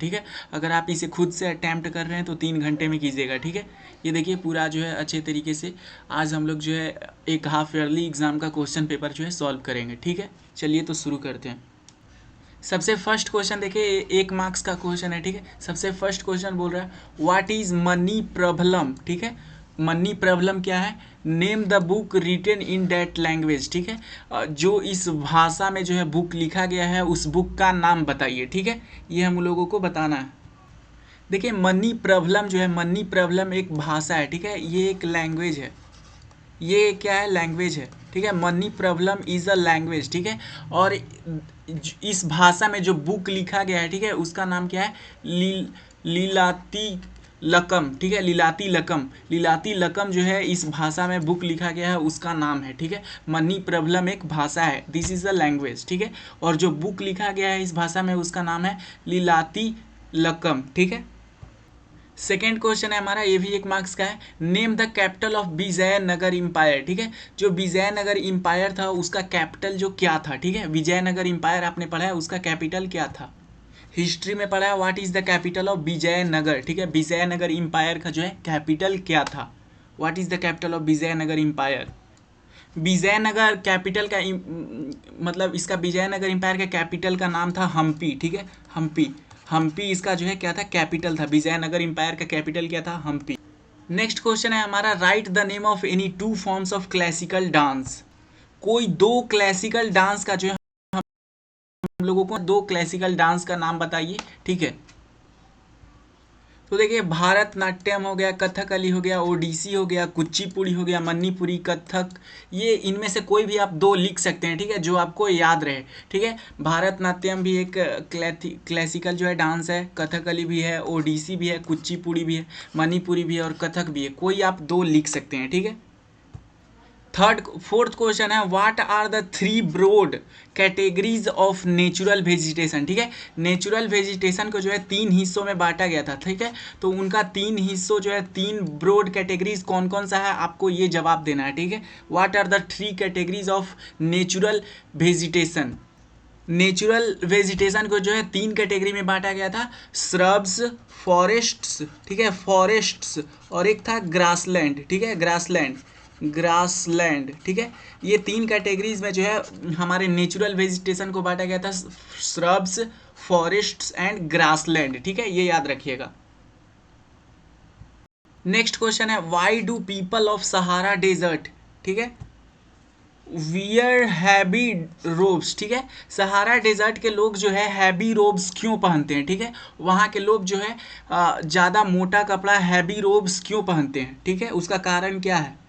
ठीक है। अगर आप इसे खुद से अटैम्प्ट कर रहे हैं तो 3 घंटे में कीजिएगा, ठीक है। ये देखिए पूरा जो है अच्छे तरीके से आज हम लोग जो है एक हाफ ईयरली एग्ज़ाम का क्वेश्चन पेपर जो है सॉल्व करेंगे, ठीक है। चलिए तो शुरू करते हैं। सबसे फर्स्ट क्वेश्चन देखिए, 1 मार्क्स का क्वेश्चन है, ठीक है। सबसे फर्स्ट क्वेश्चन बोल रहा है व्हाट इज मनी प्रॉब्लम, ठीक है। मनी प्रॉब्लम क्या है? Name the book written in that language, ठीक है। जो इस भाषा में जो है बुक लिखा गया है उस बुक का नाम बताइए, ठीक है। ये हम लोगों को बताना है। देखिए मनी प्रॉब्लम जो है, मनी प्रॉब्लम एक भाषा है, ठीक है। ये एक लैंग्वेज है, ये क्या है? लैंग्वेज है, ठीक है। Money problem is a language, ठीक है। और इस भाषा में जो बुक लिखा गया है, ठीक है, उसका नाम क्या है? लीलाती लकम, ठीक है। लीलाती लकम, लीलाती लकम जो है इस भाषा में बुक लिखा गया है उसका नाम है, ठीक है। मनी प्रॉब्लम एक भाषा है, दिस इज़ अ लैंग्वेज, ठीक है। और जो बुक लिखा गया है इस भाषा में उसका नाम है लीलाती लकम, ठीक है। सेकेंड क्वेश्चन है हमारा, ये भी 1 मार्क्स का है। Name the capital of Vijayanagar empire, ठीक है। जो विजयनगर इम्पायर था उसका कैपिटल जो क्या था, ठीक है। विजयनगर इम्पायर आपने पढ़ा है, उसका कैपिटल क्या था? हिस्ट्री में पढ़ा है what is the capital of Vijayanagar, ठीक है। विजयनगर इम्पायर का जो है कैपिटल क्या था? What is the capital of Vijayanagar empire? Vijayanagar capital का मतलब इसका विजयनगर एम्पायर का कैपिटल का नाम था हम्पी, ठीक है। हम्पी, हम्पी इसका जो है क्या था? कैपिटल था। विजयनगर एम्पायर का कैपिटल क्या था? हम्पी। नेक्स्ट क्वेश्चन है हमारा, right the name of any 2 forms of classical dance. कोई 2 क्लासिकल डांस का जो है हम लोगों को 2 क्लासिकल डांस का नाम बताइए, ठीक है। तो देखिए भारतनाट्यम हो गया, कथकली हो गया, ओडिसी हो गया, कुचिपुड़ी हो गया, मणिपुरी, कथक, ये इनमें से कोई भी आप 2 लिख सकते हैं, ठीक है, जो आपको याद रहे, ठीक है। भारतनाट्यम भी एक क्लासिकल जो है डांस है, कथकली भी है, ओडिसी भी है, कुचिपुड़ी भी है, मणिपुरी भी है और कथक भी है। कोई आप 2 लिख सकते हैं, ठीक है। फोर्थ क्वेश्चन है what are the 3 broad categories of natural vegetation, ठीक है। नेचुरल वेजिटेशन को जो है 3 हिस्सों में बांटा गया था, ठीक है। तो उनका 3 हिस्सों जो है 3 ब्रॉड कैटेगरीज कौन कौन सा है आपको ये जवाब देना है, ठीक है। What are the 3 categories of natural vegetation? Natural vegetation को जो है 3 कैटेगरी में बांटा गया था, श्रब्स, फॉरेस्ट्स, ठीक है, फॉरेस्ट्स, और एक था ग्रासलैंड, ठीक है, ग्रासलैंड, ग्रासलैंड, ठीक है। ये 3 कैटेगरीज में जो है हमारे नेचुरल वेजिटेशन को बांटा गया था, श्रब्स, फॉरेस्ट्स एंड ग्रासलैंड, ठीक है, ये याद रखिएगा। नेक्स्ट क्वेश्चन है why do people of Sahara desert, ठीक है, वियर हैवी रोब्स, ठीक है। सहारा डेजर्ट के लोग जो है हैवी रोब्स क्यों पहनते हैं, ठीक है। वहाँ के लोग जो है ज़्यादा मोटा कपड़ा हैवी रोब्स क्यों पहनते हैं, ठीक है, उसका कारण क्या है?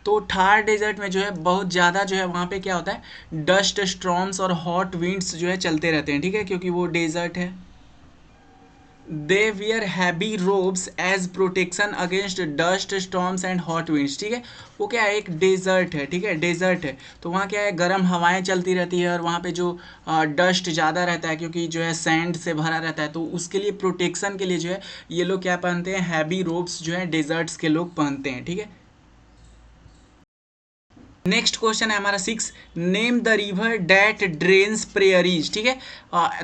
तो थार डेजर्ट में जो है बहुत ज़्यादा जो है वहाँ पे क्या होता है, डस्ट स्टॉर्म्स और हॉट विंड्स जो है चलते रहते हैं, ठीक है, क्योंकि वो डेजर्ट है। They wear heavy robes as protection against dust storms and hot winds, ठीक है। वो क्या है, एक डेजर्ट है, ठीक है, डेजर्ट है। तो वहाँ क्या है, गर्म हवाएं चलती रहती है और वहाँ पे जो डस्ट ज़्यादा रहता है क्योंकि जो है सैंड से भरा रहता है, तो उसके लिए प्रोटेक्शन के लिए जो है ये लोग क्या पहनते हैं, हैवी रोब्स जो है डेजर्ट्स के लोग पहनते हैं, ठीक है। नेक्स्ट क्वेश्चन है हमारा 6, name the river that drains prairies, ठीक है।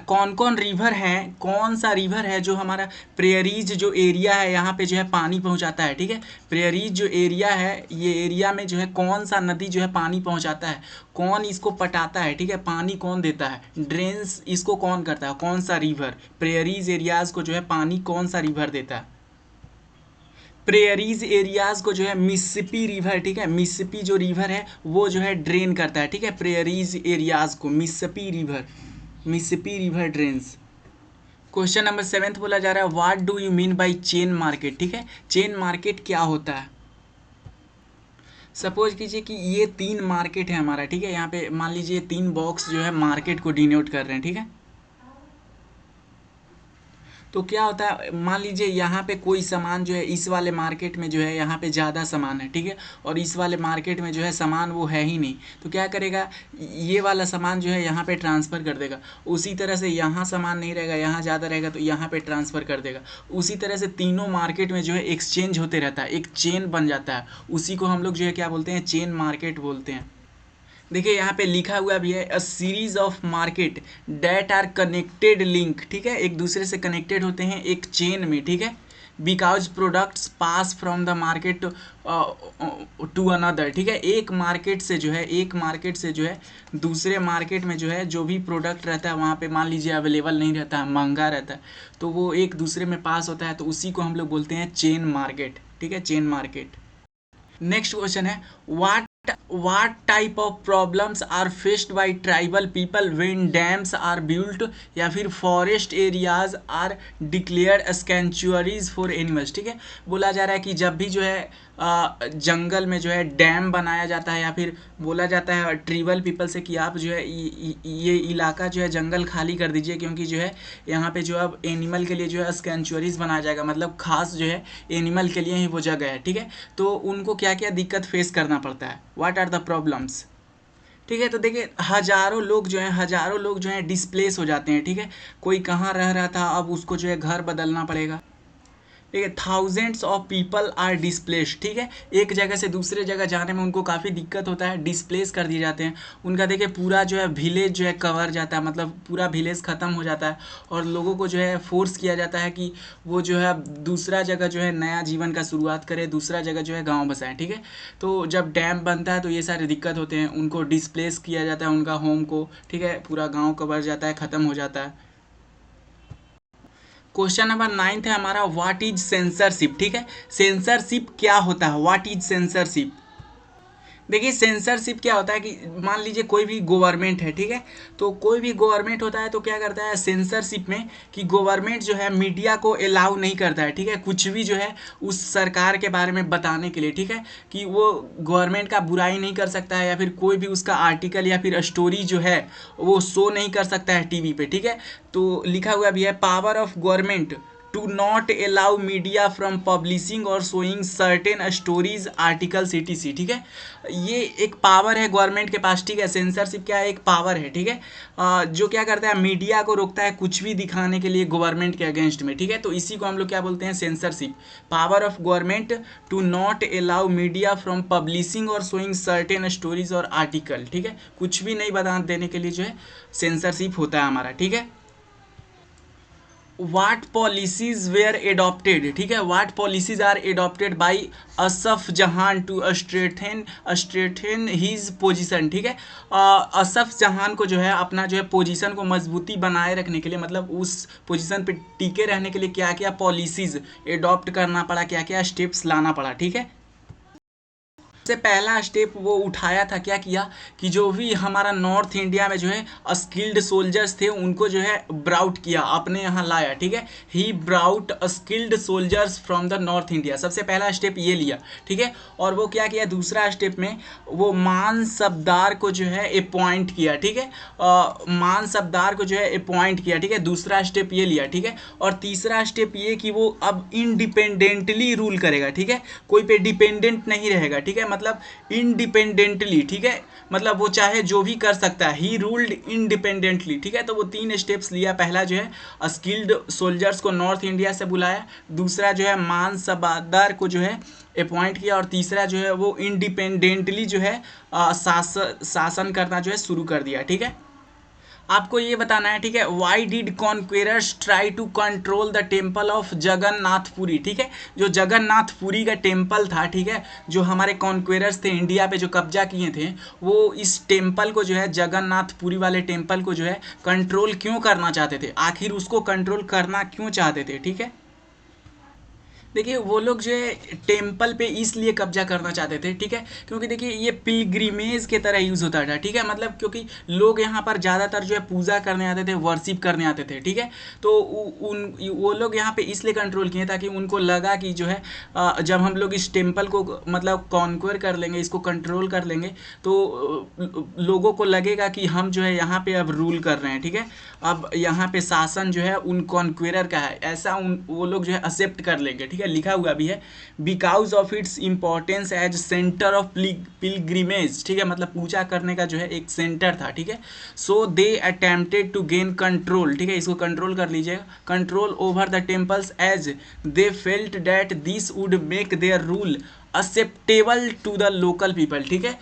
कौन कौन रिवर हैं, कौन सा रिवर है जो हमारा प्रेयरीज जो एरिया है यहाँ पे जो है पानी पहुँचाता है, ठीक है। प्रेयरीज जो एरिया है ये एरिया में जो है कौन सा नदी जो है पानी पहुँचाता है, कौन इसको पटाता है, ठीक है, पानी कौन देता है, ड्रेन्स इसको कौन करता है, कौन सा रिवर प्रेयरीज एरियाज को जो है पानी कौन सा रिवर देता है? प्रेयरीज एरियाज को जो है मिसिसिपी रिवर, ठीक है, मिसिसिपी जो रिवर है वो जो है ड्रेन करता है, ठीक है, प्रेयरीज एरियाज को Mississippi river, Mississippi river drains. Question number 7 बोला जा रहा है what do you mean by chain market, ठीक है। चेन मार्केट क्या होता है? सपोज कीजिए कि ये 3 मार्केट है हमारा, ठीक है, यहाँ पे मान लीजिए 3 बॉक्स जो है मार्केट को डिनोट कर रहे हैं, ठीक है। तो क्या होता है, मान लीजिए यहाँ पे कोई सामान जो है इस वाले मार्केट में जो है यहाँ पे ज़्यादा सामान है, ठीक है, और इस वाले मार्केट में जो है सामान वो है ही नहीं, तो क्या करेगा, ये वाला सामान जो है यहाँ पे ट्रांसफ़र कर देगा। उसी तरह से यहाँ सामान नहीं रहेगा, यहाँ ज़्यादा रहेगा तो यहाँ पे ट्रांसफ़र कर देगा। उसी तरह से तीनों मार्केट में जो है एक्सचेंज होते रहता है, एक चेन बन जाता है, उसी को हम लोग जो है क्या बोलते हैं, चेन मार्केट बोलते हैं। देखिए यहाँ पे लिखा हुआ भी है a series of market that are connected link, ठीक है, एक दूसरे से कनेक्टेड होते हैं एक चेन में, ठीक है, because products pass from the market to another, ठीक है, एक मार्केट से जो है दूसरे मार्केट में जो है जो भी प्रोडक्ट रहता है वहाँ पे मान लीजिए अवेलेबल नहीं रहता है, महंगा रहता है, तो वो एक दूसरे में पास होता है, तो उसी को हम लोग बोलते हैं चेन मार्केट, ठीक है, चेन मार्केट। नेक्स्ट क्वेश्चन है what type of problems are faced by tribal people when dams are built या फिर forest areas are declared sanctuaries for animals, ठीक है, बोला जा रहा है कि जब भी जो है जंगल में जो है डैम बनाया जाता है या फिर बोला जाता है ट्राइबल पीपल से कि आप जो है ये इलाका जो है जंगल खाली कर दीजिए, क्योंकि जो है यहाँ पे जो अब एनिमल के लिए जो है सेंचुरीज बनाया जाएगा, मतलब खास जो है एनिमल के लिए ही वो जगह है, ठीक है, तो उनको क्या क्या दिक्कत फेस करना पड़ता है, व्हाट आर द प्रॉब्लम्स, ठीक है। तो देखिए हजारों लोग जो हैं डिस्प्लेस हो जाते हैं, ठीक है, कोई कहाँ रह रहा था अब उसको जो है घर बदलना पड़ेगा, ठीक है, thousands of people are displaced, ठीक है, एक जगह से दूसरे जगह जाने में उनको काफ़ी दिक्कत होता है, डिस्प्लेस कर दिए जाते हैं, उनका देखिए पूरा जो है विलेज जो है कवर जाता है, मतलब पूरा विलेज ख़त्म हो जाता है, और लोगों को जो है फोर्स किया जाता है कि वो जो है दूसरा जगह जो है नया जीवन का शुरुआत करे, दूसरा जगह जो है गाँव बसाएं, ठीक है, तो जब डैम बनता है तो ये सारे दिक्कत होते हैं, उनको डिस्प्लेस किया जाता है उनका होम को, ठीक है, पूरा गाँव कवर जाता है, ख़त्म हो जाता है। क्वेश्चन नंबर 9 है हमारा व्हाट इज सेंसरशिप, ठीक है, सेंसरशिप क्या होता है, व्हाट इज सेंसरशिप। देखिए सेंसरशिप क्या होता है कि मान लीजिए कोई भी गवर्नमेंट है, ठीक है, तो कोई भी गवर्नमेंट होता है तो क्या करता है सेंसरशिप में कि गवर्नमेंट जो है मीडिया को अलाउ नहीं करता है, ठीक है, कुछ भी जो है उस सरकार के बारे में बताने के लिए, ठीक है, कि वो गवर्नमेंट का बुराई नहीं कर सकता है या फिर कोई भी उसका आर्टिकल या फिर स्टोरी जो है वो शो नहीं कर सकता है टीवी पे, ठीक है, तो लिखा हुआ भी है power of government to not allow media from publishing और showing certain stories articles etc, ठीक है, ये एक पावर है गवर्नमेंट के पास, ठीक है, सेंसरशिप क्या है, एक पावर है, ठीक है, जो क्या करता है मीडिया को रोकता है कुछ भी दिखाने के लिए गवर्नमेंट के अगेंस्ट में, ठीक है, तो इसी को हम लोग क्या बोलते हैं censorship, power of government to not allow media from publishing और शोइंग सर्टेन स्टोरीज और आर्टिकल, ठीक है, कुछ भी नहीं बता देने के लिए जो है सेंसरशिप होता है हमारा, ठीक है। वाट पॉलिसीज वेयर एडॉप्टेड, ठीक है, what policies are adopted by Asaf Jahan to strengthen his position, ठीक है, असफ जहान को जो है अपना जो है पोजीशन को मजबूती बनाए रखने के लिए, मतलब उस पोजीशन पे टिके रहने के लिए क्या क्या पॉलिसीज एडॉप्ट करना पड़ा, क्या क्या स्टेप्स लाना पड़ा, ठीक है। सबसे पहला स्टेप वो उठाया था, क्या किया कि जो भी हमारा नॉर्थ इंडिया में जो है स्किल्ड सोल्जर्स थे उनको जो है ब्राउट किया, अपने यहाँ लाया, ठीक है, he brought skilled soldiers from the north India, सबसे पहला स्टेप ये लिया, ठीक है, और वो क्या किया दूसरा स्टेप में वो मान सबदार को जो है अपॉइंट किया, ठीक है, मान सबदार को जो है अपॉइंट किया, ठीक है, दूसरा स्टेप ये लिया, ठीक है, और तीसरा स्टेप ये कि वो अब इंडिपेंडेंटली रूल करेगा, ठीक है, कोई पे डिपेंडेंट नहीं रहेगा, ठीक है, मतलब इंडिपेंडेंटली, ठीक है, मतलब वो चाहे जो भी कर सकता है, ही रूल्ड इंडिपेंडेंटली, ठीक है, तो वो 3 स्टेप्स लिया, पहला जो है स्किल्ड सोल्जर्स को नॉर्थ इंडिया से बुलाया, दूसरा जो है मान सबदार को जो है अपॉइंट किया, और तीसरा जो है वो इंडिपेंडेंटली जो है शासन करना जो है शुरू कर दिया, ठीक है। आपको ये बताना है, ठीक है, why did conquerors try to control the temple of Jagannathpuri, ठीक है, जो जगन्नाथपुरी का टेम्पल था, ठीक है, जो हमारे कॉन्क्वेरर्स थे इंडिया पे जो कब्जा किए थे, वो इस टेम्पल को जो है जगन्नाथपुरी वाले टेम्पल को जो है कंट्रोल क्यों करना चाहते थे, आखिर उसको कंट्रोल करना क्यों चाहते थे, ठीक है। देखिए वो लोग जो है टेम्पल पे इसलिए कब्जा करना चाहते थे, ठीक है, क्योंकि देखिए ये पिलग्रिमेज के तरह यूज़ होता था, ठीक है, मतलब क्योंकि लोग यहाँ पर ज़्यादातर जो है पूजा करने आते थे, वर्शिप करने आते थे, ठीक है, तो वो लोग यहाँ पे इसलिए कंट्रोल किए ताकि उनको लगा कि जो है जब हम लोग इस टेम्पल को मतलब कॉन्क्वेर कर लेंगे, इसको कंट्रोल कर लेंगे, तो लोगों को लगेगा कि हम जो है यहाँ पे अब रूल कर रहे हैं, ठीक है, अब यहाँ पे शासन जो है उन कॉन्क्वेरर का है, ऐसा वो लोग जो है एक्सेप्ट कर लेंगे, ठीक है, लिखा हुआ भी है because of its importance as centre of pilgrimage, ठीक है, मतलब पूजा करने का जो है एक सेंटर था, ठीक है, so they attempted to gain control, ठीक है, इसको कंट्रोल कर लीजिएगा, control over the temples as they felt that this would make their rule acceptable to the local people, ठीक है।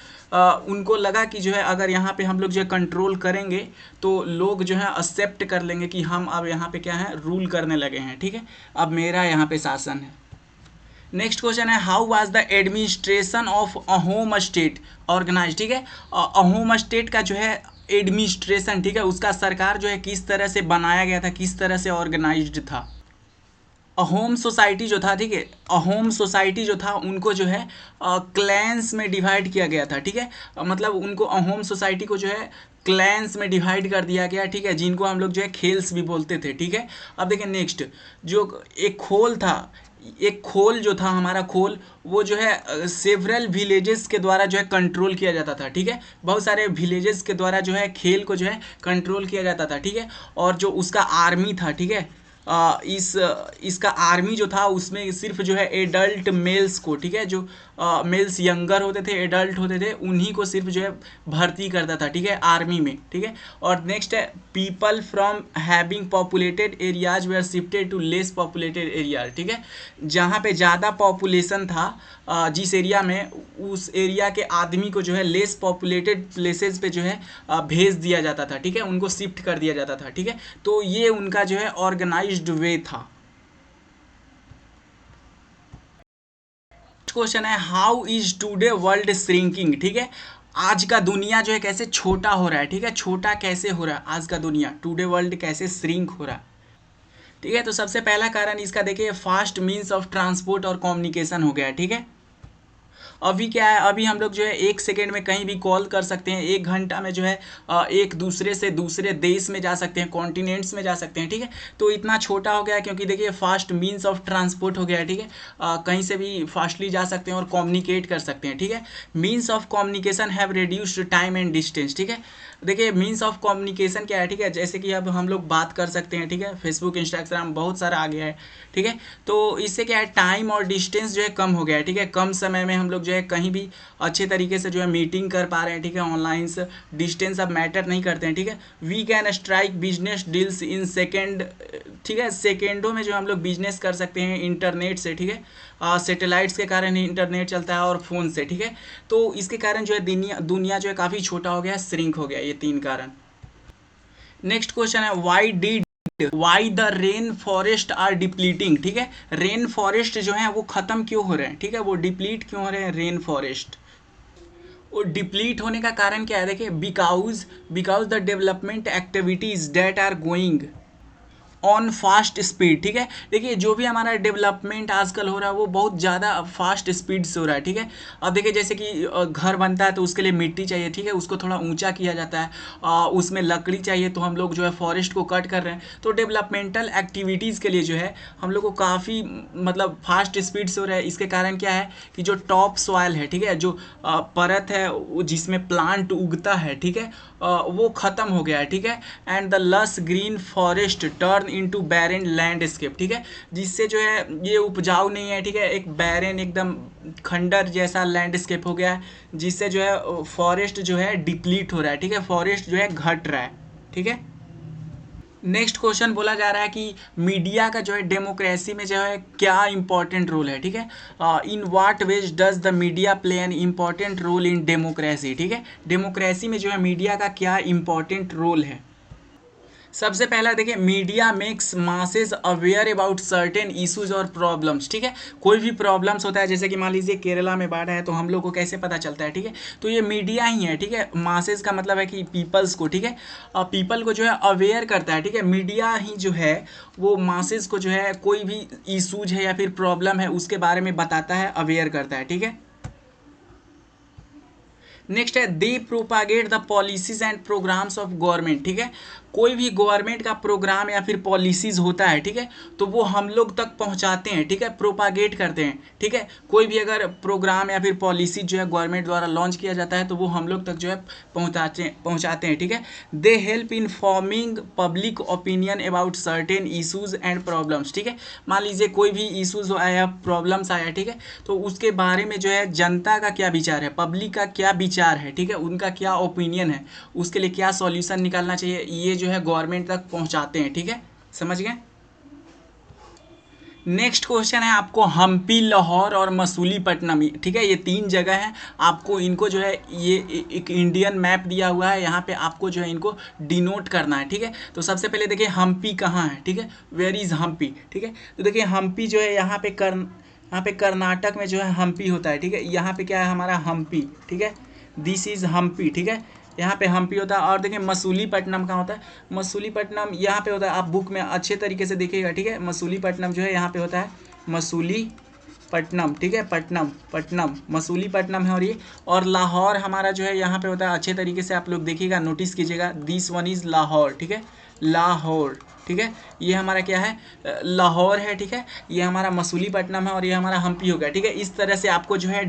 उनको लगा कि जो है अगर यहाँ पे हम लोग जो है कंट्रोल करेंगे तो लोग जो है एक्सेप्ट कर लेंगे कि हम अब यहाँ पे क्या है, रूल करने लगे हैं, ठीक है, अब मेरा यहाँ पे शासन है। नेक्स्ट क्वेश्चन है how was the administration of Ahom state organise, ठीक है। अहोम स्टेट का जो है एडमिनिस्ट्रेशन, ठीक है, उसका सरकार जो है किस तरह से बनाया गया था, किस तरह से ऑर्गेनाइज्ड था। अहोम सोसाइटी जो था, ठीक है, अहोम सोसाइटी जो था उनको जो है क्लैंस में डिवाइड किया गया था, ठीक है। मतलब उनको अहोम सोसाइटी को जो है क्लैंस में डिवाइड कर दिया गया, ठीक है, जिनको हम लोग जो है खेल्स भी बोलते थे, ठीक है। अब देखिए नेक्स्ट, जो एक खोल था, एक खोल जो था हमारा खोल, वो जो है सेवरल विलेजेस के द्वारा जो है कंट्रोल किया जाता था, ठीक है। बहुत सारे विलेजेस के द्वारा जो है खेल को जो है कंट्रोल किया जाता था, ठीक है। और जो उसका आर्मी था, ठीक है, इसका आर्मी जो था उसमें सिर्फ जो है एडल्ट मेल्स को, ठीक है, जो मेल्स यंगर होते थे, एडल्ट होते थे, उन्हीं को सिर्फ जो है भर्ती करता था, ठीक है, आर्मी में, ठीक है। और नेक्स्ट है people from having populated areas were shifted to less populated areas, ठीक है। जहाँ पे ज़्यादा पॉपुलेशन था, जिस एरिया में, उस एरिया के आदमी को जो है लेस पॉपुलेटेड प्लेसेस पे जो है भेज दिया जाता था, ठीक है, उनको शिफ्ट कर दिया जाता था, ठीक है। तो ये उनका जो है ऑर्गेनाइज्ड वे था। क्वेश्चन है how is today world shrinking, ठीक है। आज का दुनिया जो है कैसे छोटा हो रहा है, ठीक है, छोटा कैसे हो रहा है आज का दुनिया, टुडे वर्ल्ड कैसे श्रिंक हो रहा है, ठीक है। तो सबसे पहला कारण इसका देखिए फास्ट मीन्स ऑफ ट्रांसपोर्ट और कम्युनिकेशन हो गया है, ठीक है। अभी क्या है, अभी हम लोग जो है 1 सेकेंड में कहीं भी कॉल कर सकते हैं, 1 घंटा में जो है एक दूसरे से दूसरे देश में जा सकते हैं, कॉन्टिनेंट्स में जा सकते हैं, ठीक है। तो इतना छोटा हो गया है क्योंकि देखिए फास्ट मीन्स ऑफ ट्रांसपोर्ट हो गया है, ठीक है। कहीं से भी फास्टली जा सकते हैं और कम्युनिकेट कर सकते हैं, ठीक है। Means of communication have reduced time and distance, ठीक है। देखिए मीन्स ऑफ कम्युनिकेशन क्या है, ठीक है, जैसे कि अब हम लोग बात कर सकते हैं, ठीक है, फेसबुक इंस्टाग्राम बहुत सारा आ गया है, ठीक है। तो इससे क्या है टाइम और डिस्टेंस जो है कम हो गया है, ठीक है। कम समय में हम लोग जो है कहीं भी अच्छे तरीके से जो है मीटिंग कर पा रहे हैं, ठीक है, ऑनलाइन से डिस्टेंस अब मैटर नहीं करते हैं, ठीक है। We can strike business deals in second, ठीक है, सेकेंडों में जो हम लोग बिजनेस कर सकते हैं इंटरनेट से, ठीक है, सैटेलाइट्स के कारण ही इंटरनेट चलता है और फ़ोन से, ठीक है। तो इसके कारण जो है दुनिया जो है काफ़ी छोटा हो गया है, श्रिंक हो गया, ये 3 कारण। नेक्स्ट क्वेश्चन है why the rain forest are depleting, ठीक है। रेन फॉरेस्ट जो है वो खत्म क्यों हो रहे हैं, ठीक है, वो डिप्लीट क्यों हो रहे हैं रेन फॉरेस्ट। वो डिप्लीट होने का कारण क्या है, देखिए because the development activities that are going on fast speed, ठीक है। देखिए जो भी हमारा डेवलपमेंट आजकल हो रहा है वो बहुत ज़्यादा फास्ट स्पीड से हो रहा है, ठीक है। अब देखिए जैसे कि घर बनता है तो उसके लिए मिट्टी चाहिए, ठीक है, उसको थोड़ा ऊंचा किया जाता है, उसमें लकड़ी चाहिए तो हम लोग जो है फॉरेस्ट को कट कर रहे हैं। तो डेवलपमेंटल एक्टिविटीज़ के लिए जो है हम लोग को काफ़ी मतलब फास्ट स्पीड से हो रहा है। इसके कारण क्या है कि जो टॉप सॉइल है, ठीक है, जो परत है जिसमें प्लांट उगता है, ठीक है, वो ख़त्म हो गया है, ठीक है। एंड द लस ग्रीन फॉरेस्ट टर्न इनटू बैरन लैंडस्केप, ठीक है, जिससे जो है ये उपजाऊ नहीं है, ठीक है, एक बैरन एकदम खंडर जैसा लैंडस्केप हो गया है, जिससे जो है फॉरेस्ट जो है डिप्लीट हो रहा है, ठीक है, फॉरेस्ट जो है घट रहा है, ठीक है। नेक्स्ट क्वेश्चन बोला जा रहा है कि मीडिया का जो है डेमोक्रेसी में जो है क्या इंपॉर्टेंट रोल है, ठीक है। In what ways does the media play an important role in democracy, ठीक है, डेमोक्रेसी में जो है मीडिया का क्या इंपॉर्टेंट रोल है। सबसे पहला देखिए media makes masses aware about certain issues और प्रॉब्लम्स, ठीक है। कोई भी प्रॉब्लम्स होता है जैसे कि मान लीजिए केरला में बाढ़ है तो हम लोग को कैसे पता चलता है, ठीक है, तो ये मीडिया ही है, ठीक है। मासेस का मतलब है कि पीपल्स को, ठीक है, पीपल को जो है अवेयर करता है, ठीक है। मीडिया ही जो है वो मासेस को जो है कोई भी इशूज है या फिर प्रॉब्लम है उसके बारे में बताता है, अवेयर करता है, ठीक है। नेक्स्ट है they propagate the policies and programmes of government, ठीक है। कोई भी गवर्नमेंट का प्रोग्राम या फिर पॉलिसीज होता है, ठीक है, तो वो हम लोग तक पहुंचाते हैं, ठीक है, प्रोपागेट करते हैं, ठीक है। कोई भी अगर प्रोग्राम या फिर पॉलिसी जो है गवर्नमेंट द्वारा लॉन्च किया जाता है तो वो हम लोग तक जो है पहुंचाते हैं, ठीक है। They help in forming public opinion about certain issues and problems, ठीक है। मान लीजिए कोई भी इशूज आया, प्रॉब्लम्स आया, ठीक है, तो उसके बारे में जो है जनता का क्या विचार है, पब्लिक का क्या विचार है, ठीक है, उनका क्या ओपिनियन है, उसके लिए क्या सॉल्यूशन निकालना चाहिए, ये जो है गवर्नमेंट तक पहुंचाते हैं, ठीक है, समझ गए। नेक्स्ट क्वेश्चन है आपको हम्पी, लाहौर और मसूलीपट्टनम, ठीक है, ये तीन जगह हैं। आपको इनको जो है ये एक इंडियन मैप दिया हुआ है, यहाँ पे आपको जो है इनको डिनोट करना है, ठीक है। तो सबसे पहले देखिए हम्पी कहाँ है, ठीक है, वेयर इज़ हम्पी, ठीक है। तो देखिए हम्पी जो है यहाँ पे कर्नाटक में जो है हम्पी होता है, ठीक है। यहाँ पे क्या है हमारा हम्पी, ठीक है, दिस इज़ हम्पी, ठीक है, यहाँ पे हम्पी होता है। और देखिए मसूलीपट्टनम कहाँ होता है, मसूलीपट्टनम यहाँ पे होता है, आप बुक में अच्छे तरीके से देखिएगा, ठीक है। मसूलीपट्टनम जो है यहाँ पे होता है मसूलीपट्टनम, ठीक है, पट्टनम मसूलीपट्टनम है। और लाहौर हमारा जो है यहाँ पे होता है, अच्छे तरीके से आप लोग देखिएगा, नोटिस कीजिएगा, दिस वन इज़ लाहौर, ठीक है, लाहौर, ठीक है। ये हमारा क्या है, लाहौर है, ठीक है। ये हमारा मसूलीपट्टनम है और ये हमारा हम्पी हो गया, ठीक है। इस तरह से आपको जो है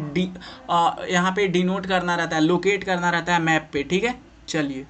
यहाँ पे डिनोट करना रहता है, लोकेट करना रहता है मैप पे, ठीक है। चलिए